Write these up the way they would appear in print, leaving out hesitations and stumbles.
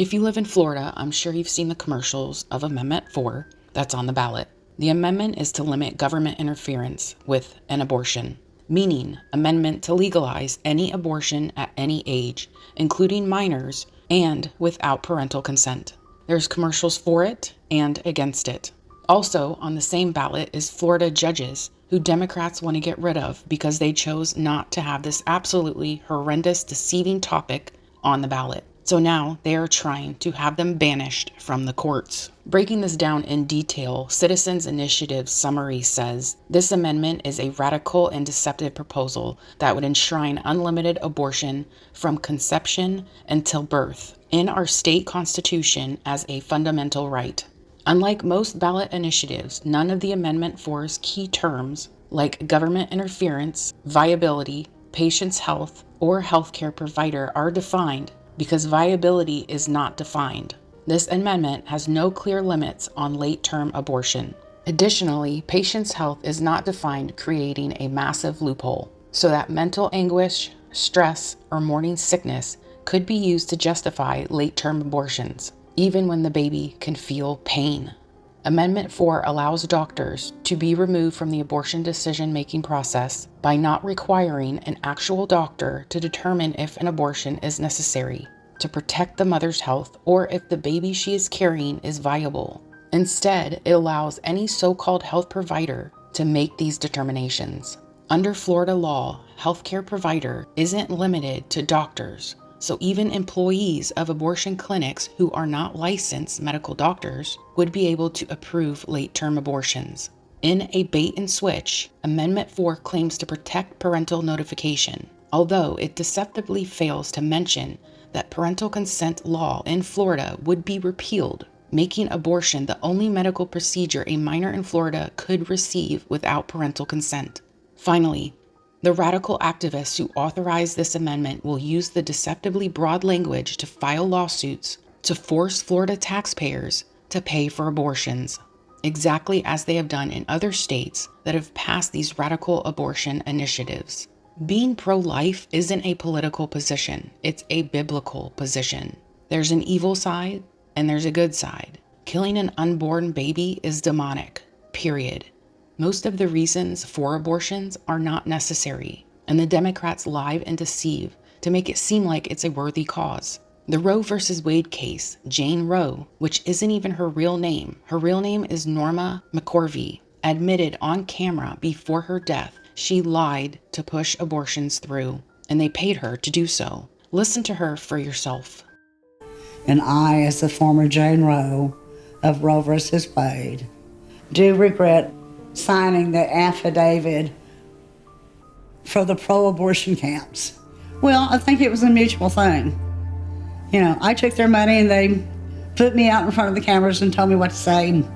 If you live in Florida, I'm sure you've seen the commercials of Amendment 4 that's on the ballot. The amendment is to limit government interference with an abortion, meaning amendment to legalize any abortion at any age, including minors, and without parental consent. There's commercials for it and against it. Also on the same ballot is Florida judges, who Democrats want to get rid of because they chose not to have this absolutely horrendous, deceiving topic on the ballot. So now they are trying to have them banished from the courts. Breaking this down in detail, Citizens Initiative's summary says, this amendment is a radical and deceptive proposal that would enshrine unlimited abortion from conception until birth in our state constitution as a fundamental right. Unlike most ballot initiatives, none of the Amendment 4's key terms, like government interference, viability, patient's health, or healthcare provider, are defined, because viability is not defined. This amendment has no clear limits on late-term abortion. Additionally, patient's health is not defined, creating a massive loophole, so that mental anguish, stress, or morning sickness could be used to justify late-term abortions, even when the baby can feel pain. Amendment 4 allows doctors to be removed from the abortion decision-making process by not requiring an actual doctor to determine if an abortion is necessary to protect the mother's health or if the baby she is carrying is viable. Instead, it allows any so-called health provider to make these determinations. Under Florida law, healthcare provider isn't limited to doctors. So even employees of abortion clinics who are not licensed medical doctors would be able to approve late-term abortions. In a bait and switch, Amendment 4 claims to protect parental notification, although it deceptively fails to mention that parental consent law in Florida would be repealed, making abortion the only medical procedure a minor in Florida could receive without parental consent. Finally, the radical activists who authorized this amendment will use the deceptively broad language to file lawsuits to force Florida taxpayers to pay for abortions, exactly as they have done in other states that have passed these radical abortion initiatives. Being pro-life isn't a political position, it's a biblical position. There's an evil side and there's a good side. Killing an unborn baby is demonic, period. Most of the reasons for abortions are not necessary, and the Democrats lie and deceive to make it seem like it's a worthy cause. The Roe v. Wade case, Jane Roe, which isn't even her real name is Norma McCorvey, admitted on camera before her death she lied to push abortions through, and they paid her to do so. Listen to her for yourself. And I, as the former Jane Roe of Roe v. Wade, do regret signing the affidavit for the pro-abortion camps. Well, I think it was a mutual thing. I took their money and they put me out in front of the cameras and told me what to say. And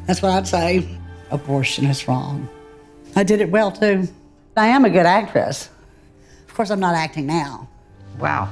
that's what I'd say. Abortion is wrong. I did it well, too. I am a good actress. Of course, I'm not acting now. Wow.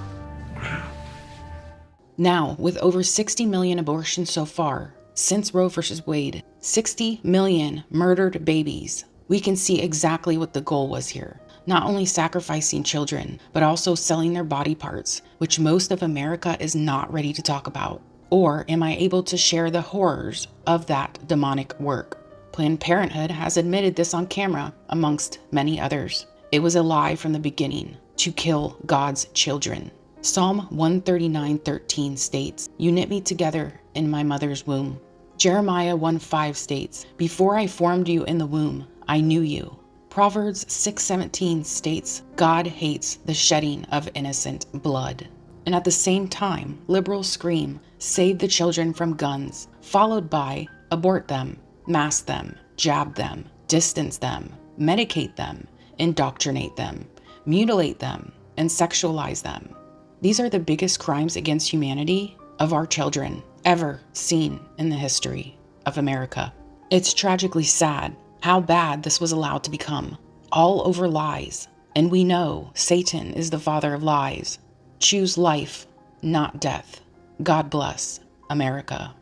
Now, with over 60 million abortions so far, since Roe v. Wade, 60 million murdered babies, we can see exactly what the goal was here. Not only sacrificing children, but also selling their body parts, which most of America is not ready to talk about. Or am I able to share the horrors of that demonic work? Planned Parenthood has admitted this on camera, amongst many others. It was a lie from the beginning, to kill God's children. Psalm 139:13 states, "You knit me together in my mother's womb." Jeremiah 1:5 states, "Before I formed you in the womb, I knew you." Proverbs 6:17 states, "God hates the shedding of innocent blood." And at the same time, liberals scream, "Save the children from guns," followed by, "Abort them, mask them, jab them, distance them, medicate them, indoctrinate them, mutilate them, and sexualize them." These are the biggest crimes against humanity of our children ever seen in the history of America. It's tragically sad how bad this was allowed to become, all over lies. And we know Satan is the father of lies. Choose life, not death. God bless America.